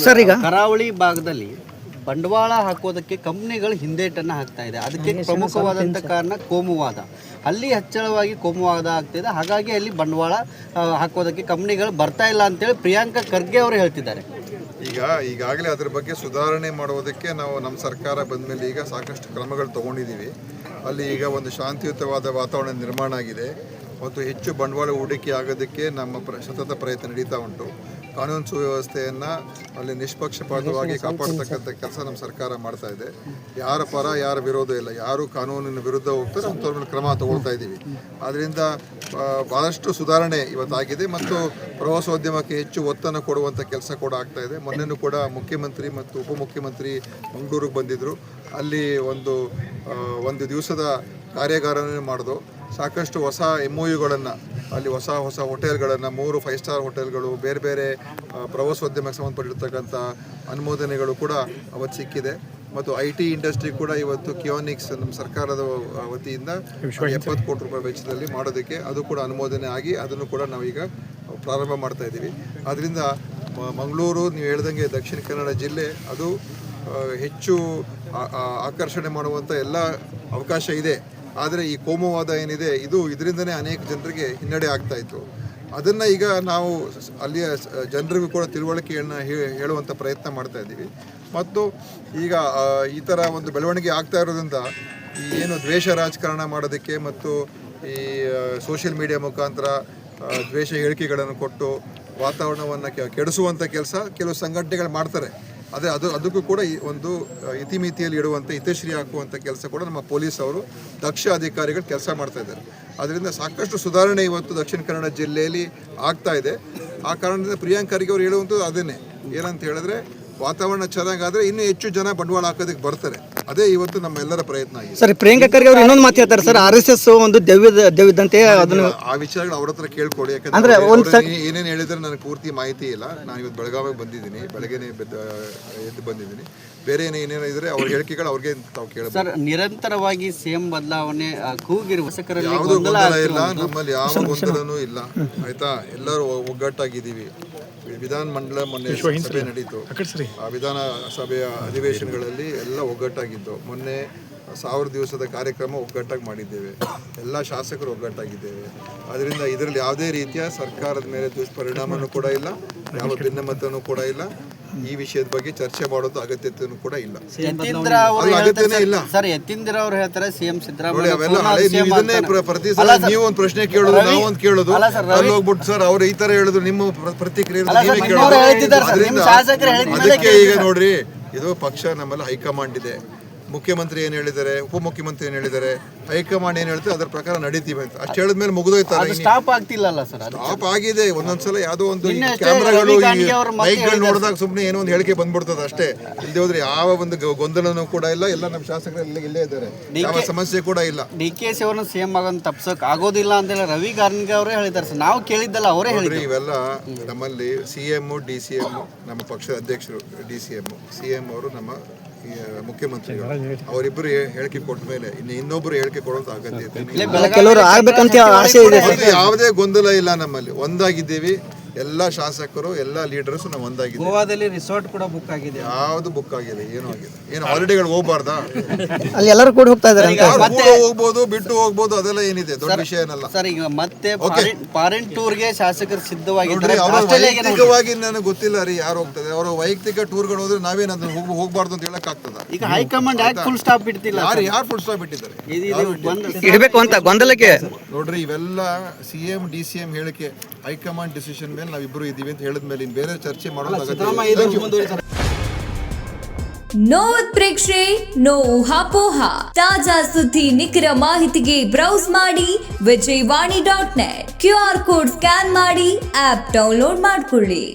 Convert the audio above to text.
Sir ಈಗ ಕರಾವಳಿ ಭಾಗದಲ್ಲಿ ಬಂಡವಾಳ ಹಾಕೋದಕ್ಕೆ ಕಂಪ್ನಿಗಳು ಹಿಂದೇಟನ್ನು ಹಾಕ್ತಾ ಇದೆ. ಅದಕ್ಕೆ ಪ್ರಮುಖವಾದಂಥ ಕಾರಣ ಕೋಮುವಾದ. ಅಲ್ಲಿ ಹೆಚ್ಚಳವಾಗಿ ಕೋಮುವಾದ ಆಗ್ತಿದೆ. ಹಾಗಾಗಿ ಅಲ್ಲಿ ಬಂಡವಾಳ ಹಾಕೋದಕ್ಕೆ ಕಂಪ್ನಿಗಳು ಬರ್ತಾ ಇಲ್ಲ ಅಂತೇಳಿ ಪ್ರಿಯಾಂಕಾ ಖರ್ಗೆ ಅವರು ಹೇಳ್ತಿದ್ದಾರೆ. ಈಗಾಗಲೇ ಅದರ ಬಗ್ಗೆ ಸುಧಾರಣೆ ಮಾಡುವುದಕ್ಕೆ ನಾವು ನಮ್ಮ ಸರ್ಕಾರ ಬಂದ ಮೇಲೆ ಈಗ ಸಾಕಷ್ಟು ಕ್ರಮಗಳು ತಗೊಂಡಿದ್ದೀವಿ. ಅಲ್ಲಿ ಈಗ ಒಂದು ಶಾಂತಿಯುತವಾದ ವಾತಾವರಣ ನಿರ್ಮಾಣ ಆಗಿದೆ ಮತ್ತು ಹೆಚ್ಚು ಬಂಡವಾಳ ಹೂಡಿಕೆ ಆಗೋದಕ್ಕೆ ನಮ್ಮ ಸತತ ಪ್ರಯತ್ನ ನಡೀತಾ ಉಂಟು. ಕಾನೂನು ಸುವ್ಯವಸ್ಥೆಯನ್ನು ಅಲ್ಲಿ ನಿಷ್ಪಕ್ಷಪಾತವಾಗಿ ಕಾಪಾಡ್ತಕ್ಕಂಥ ಕೆಲಸ ನಮ್ಮ ಸರ್ಕಾರ ಮಾಡ್ತಾ ಇದೆ. ಯಾರ ಪರ ಯಾರ ವಿರೋಧ ಇಲ್ಲ, ಯಾರು ಕಾನೂನಿನ ವಿರುದ್ಧ ಹೋಗ್ತಾರೆ ಅಂಥವ್ರ ಮೇಲೆ ಕ್ರಮ ತಗೊಳ್ತಾ ಇದ್ದೀವಿ. ಆದ್ದರಿಂದ ಭಾಳಷ್ಟು ಸುಧಾರಣೆ ಇವತ್ತಾಗಿದೆ ಮತ್ತು ಪ್ರವಾಸೋದ್ಯಮಕ್ಕೆ ಹೆಚ್ಚು ಒತ್ತನ್ನು ಕೊಡುವಂಥ ಕೆಲಸ ಕೂಡ ಆಗ್ತಾ ಇದೆ. ಮೊನ್ನೆನೂ ಕೂಡ ಮುಖ್ಯಮಂತ್ರಿ ಮತ್ತು ಉಪಮುಖ್ಯಮಂತ್ರಿ ಮಂಗಳೂರಿಗೆ ಬಂದಿದ್ದರು. ಅಲ್ಲಿ ಒಂದು ದಿವಸದ ಕಾರ್ಯಾಗಾರನೇ ಮಾಡಿದ್ರು. ಸಾಕಷ್ಟು ಹೊಸ MOUಗಳನ್ನು ಅಲ್ಲಿ ಹೊಸ ಹೋಟೆಲ್ಗಳನ್ನು 3 5 ಸ್ಟಾರ್ ಹೋಟೆಲ್ಗಳು, ಬೇರೆ ಬೇರೆ ಪ್ರವಾಸೋದ್ಯಮಕ್ಕೆ ಸಂಬಂಧಪಟ್ಟಿರ್ತಕ್ಕಂಥ ಅನುಮೋದನೆಗಳು ಕೂಡ ಅವತ್ತು ಸಿಕ್ಕಿದೆ. ಮತ್ತು IT ಇಂಡಸ್ಟ್ರಿ ಕೂಡ ಇವತ್ತು ಕಿಯೋನಿಕ್ಸ್ ನಮ್ಮ ಸರ್ಕಾರದ ವತಿಯಿಂದ 70 ಕೋಟಿ ರೂಪಾಯಿ ವೆಚ್ಚದಲ್ಲಿ ಮಾಡೋದಕ್ಕೆ ಅದು ಕೂಡ ಅನುಮೋದನೆ ಆಗಿ ಅದನ್ನು ಕೂಡ ನಾವೀಗ ಪ್ರಾರಂಭ ಮಾಡ್ತಾ ಇದ್ದೀವಿ. ಆದ್ದರಿಂದ ಮಂಗಳೂರು ನೀವು ಹೇಳ್ದಂಗೆ ದಕ್ಷಿಣ ಕನ್ನಡ ಜಿಲ್ಲೆ ಅದು ಹೆಚ್ಚು ಆಕರ್ಷಣೆ ಮಾಡುವಂಥ ಎಲ್ಲ ಅವಕಾಶ ಇದೆ. ಆದರೆ ಈ ಕೋಮುವಾದ ಏನಿದೆ ಇದರಿಂದನೇ ಅನೇಕ ಜನರಿಗೆ ಹಿನ್ನಡೆ ಆಗ್ತಾ ಇತ್ತು. ಅದನ್ನು ಈಗ ನಾವು ಅಲ್ಲಿಯ ಜನರಿಗೂ ಕೂಡ ತಿಳುವಳಿಕೆಯನ್ನು ಹೇಳುವಂಥ ಪ್ರಯತ್ನ ಮಾಡ್ತಾ ಇದ್ದೀವಿ. ಮತ್ತು ಈಗ ಈ ಥರ ಒಂದು ಬೆಳವಣಿಗೆ ಆಗ್ತಾ ಇರೋದ್ರಿಂದ ಈ ಏನು ದ್ವೇಷ ರಾಜಕಾರಣ ಮಾಡೋದಕ್ಕೆ ಮತ್ತು ಈ ಸೋಷಿಯಲ್ ಮೀಡಿಯಾ ಮುಖಾಂತರ ದ್ವೇಷ ಹೇಳಿಕೆಗಳನ್ನು ಕೊಟ್ಟು ವಾತಾವರಣವನ್ನು ಕೆಡಿಸುವಂಥ ಕೆಲಸ ಕೆಲವು ಸಂಘಟನೆಗಳು ಮಾಡ್ತಾರೆ. ಅದಕ್ಕೂ ಕೂಡ ಒಂದು ಇತಿಮಿತಿಯಲ್ಲಿ ಇಡುವಂಥ ಹಿತಶ್ರೀ ಹಾಕುವಂಥ ಕೆಲಸ ಕೂಡ ನಮ್ಮ ಪೊಲೀಸ್ ಅವರು ದಕ್ಷ ಅಧಿಕಾರಿಗಳು ಕೆಲಸ ಮಾಡ್ತಾ ಇದ್ದಾರೆ. ಅದರಿಂದ ಸಾಕಷ್ಟು ಸುಧಾರಣೆ ಇವತ್ತು ದಕ್ಷಿಣ ಕನ್ನಡ ಜಿಲ್ಲೆಯಲ್ಲಿ ಆಗ್ತಾ ಇದೆ. ಆ ಕಾರಣದಿಂದ ಪ್ರಿಯಾಂಕಾ ಖರ್ಗೆ ಅವರು ಹೇಳುವಂಥದ್ದು ಅದನ್ನೇ ಏನಂತ ಹೇಳಿದ್ರೆ, ವಾತಾವರಣ ಚೆನ್ನಾಗಾದ್ರೆ ಇನ್ನೂ ಹೆಚ್ಚು ಜನ ಬಂಡವಾಳ ಹಾಕೋದಕ್ಕೆ ಬರ್ತಾರೆ. ಅದೇ ಇವತ್ತು ನಮ್ಮೆಲ್ಲರ ಪ್ರಯತ್ನ ಆಗಿದೆ. ಸರ್, ಪ್ರಿಯಾಂಕಾ ಖರ್ಗೆ ಅವರು ಇನ್ನೊಂದು ಮಾತು ಹೇಳ್ತಾರೆ ಸರ್, RSS ಒಂದು ದೆವ್ವಿದ್ದಂತೆ. ಅದನ್ನು ಆ ವಿಚಾರಗಳು ಅವ್ರ ಹತ್ರ ಕೇಳ್ಕೊಡಿ. ಯಾಕಂದ್ರೆ ಏನೇನು ಹೇಳಿದ್ರೆ ನನಗೆ ಪೂರ್ತಿ ಮಾಹಿತಿ ಇಲ್ಲ. ನಾನು ಇವತ್ತು ಬೆಳಗಾವಿಗೆ ಬಂದಿದ್ದೀನಿ, ಬೆಳಗ್ಗೆನೇ ಎದ್ದು ಬಂದಿದ್ದೀನಿ. ಬೇರೆ ಏನೇನೋ ಇದ್ರೆ ಅವ್ರ ಹೇಳಿಕೆಗಳು ಅವ್ರಿಗೆ ತಾವು ಕೇಳಬಹುದು. ಸರ್, ನಿರಂತರವಾಗಿ CM ಬದಲಾವಣೆ ಕೂಗಿರುವ ಯಾವುದೂ ಗೊಂದಲ ಇಲ್ಲ, ನಮ್ಮಲ್ಲಿ ಯಾವ ಗೊಂದಲನೂ ಇಲ್ಲ. ಆಯ್ತಾ, ಎಲ್ಲರೂ ಒಗ್ಗಟ್ಟಾಗಿದ್ದೀವಿ. ವಿಧಾನ ಮಂಡಲ ಮೊನ್ನೆ ಸಭೆ ನಡೀತು. ಆ ವಿಧಾನ ಸಭೆಯ ಅಧಿವೇಶನಗಳಲ್ಲಿ ಎಲ್ಲ ಒಗ್ಗಟ್ಟಾಗಿದ್ದು. ಮೊನ್ನೆ 1000 ದಿವಸದ ಕಾರ್ಯಕ್ರಮ ಒಗ್ಗಟ್ಟಾಗಿ ಮಾಡಿದ್ದೇವೆ. ಎಲ್ಲ ಶಾಸಕರು ಒಗ್ಗಟ್ಟಾಗಿದ್ದೇವೆ. ಅದರಿಂದ ಇದರಲ್ಲಿ ಯಾವುದೇ ರೀತಿಯ ಸರ್ಕಾರದ ಮೇಲೆ ದುಷ್ಪರಿಣಾಮನೂ ಕೂಡ ಇಲ್ಲ, ಯಾವ ಭಿನ್ನಮತನೂ ಕೂಡ ಇಲ್ಲ. ಈ ವಿಷಯದ ಬಗ್ಗೆ ಚರ್ಚೆ ಮಾಡೋದು ಅಗತ್ಯತೆಯೂ ಕೂಡ ಇಲ್ಲ. ಅಗತ್ಯನೇ ಇಲ್ಲ ಸರ್. ಯತೀಂದ್ರ ಅವರು ಹೇಳ್ತಾರೆ CM ಸಿದ್ದರಾಮಯ್ಯ ಅವೆಲ್ಲ ಇದನ್ನೇ ಪ್ರತಿ ಸಲ ನೀವು ಒಂದು ಪ್ರಶ್ನೆ ಕೇಳೋದು, ನಾವೊಂದು ಕೇಳೋದು, ಅಲ್ಲಿ ಹೋಗ್ಬಿಟ್ಟು ಸರ್ ಅವ್ರು ಈ ತರ ಹೇಳಿದ್ರು, ನಿಮ್ಮ ಪ್ರತಿಕ್ರಿಯೆ ಅದಕ್ಕೆ ಈಗ ನೋಡ್ರಿ, ಇದು ಪಕ್ಷ ನಮ್ಮಲ್ಲಿ ಹೈಕಮಾಂಡ್ ಇದೆ. ಮುಖ್ಯಮಂತ್ರಿ ಏನು ಹೇಳಿದ್ದಾರೆ, ಉಪಮುಖ್ಯಮಂತ್ರಿ ಏನು ಹೇಳಿದ್ದಾರೆ, ಹೈಕಮಾಂಡ್ ಏನು ಹೇಳ್ತಾರೆ ಅದರ ಪ್ರಕಾರ ನಡೀತೀವಿ ಅಂತ ಅಷ್ಟು ಹೇಳಿದ್ಮೇಲೆ ಮುಗಿದೋಯ್ತಾರೆ. ಸ್ಟಾಪ್ ಆಗ್ತಿಲ್ಲ ಸರ್. ಸ್ಟಾಪ್ ಆಗಿದೆ. ಒಂದೊಂದ್ಸಲ ಯಾವುದೋ ಒಂದು ಕ್ಯಾಮ್ರಾಗಳು ಮೈಕ್ಗಳು ನೋಡಿದಾಗ ಸುಮ್ಮನೆ ಏನೋ ಒಂದು ಹೇಳಿಕೆ ಬಂದ್ಬಿಡ್ತದೆ ಅಷ್ಟೇ. ಇಲ್ಲದೆ ಹೋದ್ರೆ ಯಾವ ಒಂದು ಗೊಂದಲನೂ ಕೂಡ ಇಲ್ಲ. ಎಲ್ಲ ನಮ್ಮ ಶಾಸಕರು ಇಲ್ಲೇ ಇದ್ದಾರೆ, ಯಾವ ಸಮಸ್ಯೆ ಕೂಡ ಇಲ್ಲ. DKC ಅವ್ರನ್ನ CM ಆಗೋದು ತಪ್ಸಕ್ ಆಗೋದಿಲ್ಲ ಅಂತ ರವಿ ಗಾರ್ಗೆ ಅವರೇ ಹೇಳಿದ್ದಾರೆ ಸರ್. ನಾವು ಕೇಳಿದ್ದಲ್ಲ, ಅವರೇ ಹೇಳಿದ್ರು. ಇವೆಲ್ಲ ನಮ್ಮಲ್ಲಿ CM DCM ನಮ್ಮ ಪಕ್ಷದ ಅಧ್ಯಕ್ಷರು CM ಅವರು ನಮ್ಮ ಮುಖ್ಯಮಂತ್ರಿಗಳು ಅವರಿಬ್ಬರು ಹೇಳಿಕೆ ಕೊಟ್ಟ ಮೇಲೆ ಇನ್ನೊಬ್ಬರು ಹೇಳಿಕೆ ಕೊಡೋದು ಅಗತ್ಯತೆ ಯಾವುದೇ ಗೊಂದಲ ಇಲ್ಲ. ನಮ್ಮಲ್ಲಿ ಒಂದಾಗಿದ್ದೀವಿ. ಎಲ್ಲ ಶಾಸಕರು, ಎಲ್ಲ ಲೀಡರ್ಸ್ ನಾವು ಒಂದಾಗಿದ್ದೀವಿ. ಗೋವಾದಲ್ಲಿ ರಿಸಾರ್ಟ್ ಕೂಡ ಬುಕ್ ಆಗಿದೆ. ಯಾವುದು ಬುಕ್ ಆಗಿದೆ? ಏನೂ ಆಗಿದೆ. ಏನು ಹಾಲಿಡೇಗಳು ಹೋಗ್ಬಾರ್ದಾ? ಅಲ್ಲಿ ಎಲ್ಲರೂ ಕೂಡ ಹೋಗ್ತಾ ಇದ್ದಾರೆ. ಹೋಗ್ಬೋದು, ಬಿಟ್ಟು ಹೋಗ್ಬೋದು, ಅದೆಲ್ಲ ಏನಿದೆ ದೊಡ್ಡ ವಿಷಯ ಏನಲ್ಲ ಸರ್. ಈಗ ಮತ್ತೆ ಫಾರಿನ್ ಟೂರ್ಗೆ ಶಾಸಕರು ಸಿದ್ಧವಾಗಿದ್ದಾರೆ. ವೈಯಕ್ತಿಕವಾಗಿ ನನಗೆ ಗೊತ್ತಿಲ್ಲ ರೀ ಯಾರು ಹೋಗ್ತದೆ. ಅವರ ವೈಯಕ್ತಿಕ ಟೂರ್ಗಳು ಹೋದ್ರೆ ನಾವೇನು ಅದನ್ನ ಹೋಗ್ಬಾರ್ದು ಅಂತ ಹೇಳಕ್ ಆಗ್ತದ? ಈಗ ಹೈಕಮಾಂಡ್ ಯಾಕೆ ಫುಲ್ ಸ್ಟಾಪ್ ಇಡ್ತಿಲ್ಲ? ಯಾರು ಫುಲ್ ಸ್ಟಾಪ್ ಇಟ್ಟಿದ್ದಾರೆ ಇಡಬೇಕು ಅಂತ ಗೊಂದಲಕ್ಕೆ? ನೋಡ್ರಿ, ಇವೆಲ್ಲ CM DCM ಹೇಳಿಕೆ, ಹೈಕಮಾಂಡ್ ಡಿಸಿಷನ್ ಮೇಲೆ ನಾವಿಬ್ರು ಇದ್ದೀವಿ ಅಂತ ಹೇಳಿದ್ಮೇಲೆ ಇನ್ನು ಬೇರೆ ಚರ್ಚೆ ಮಾಡೋದು. ನೋ ಉತ್ಪ್ರೇಕ್ಷೆ, ನೋ ಊಹಾಪೋಹ. ತಾಜಾ ಸುದ್ದಿ, ನಿಖರ ಮಾಹಿತಿಗೆ ಬ್ರೌಸ್ ಮಾಡಿ vijayvani.net. QR ಕೋಡ್ ಸ್ಕ್ಯಾನ್ ಮಾಡಿ ಆಪ್ ಡೌನ್ಲೋಡ್ ಮಾಡಿಕೊಳ್ಳಿ.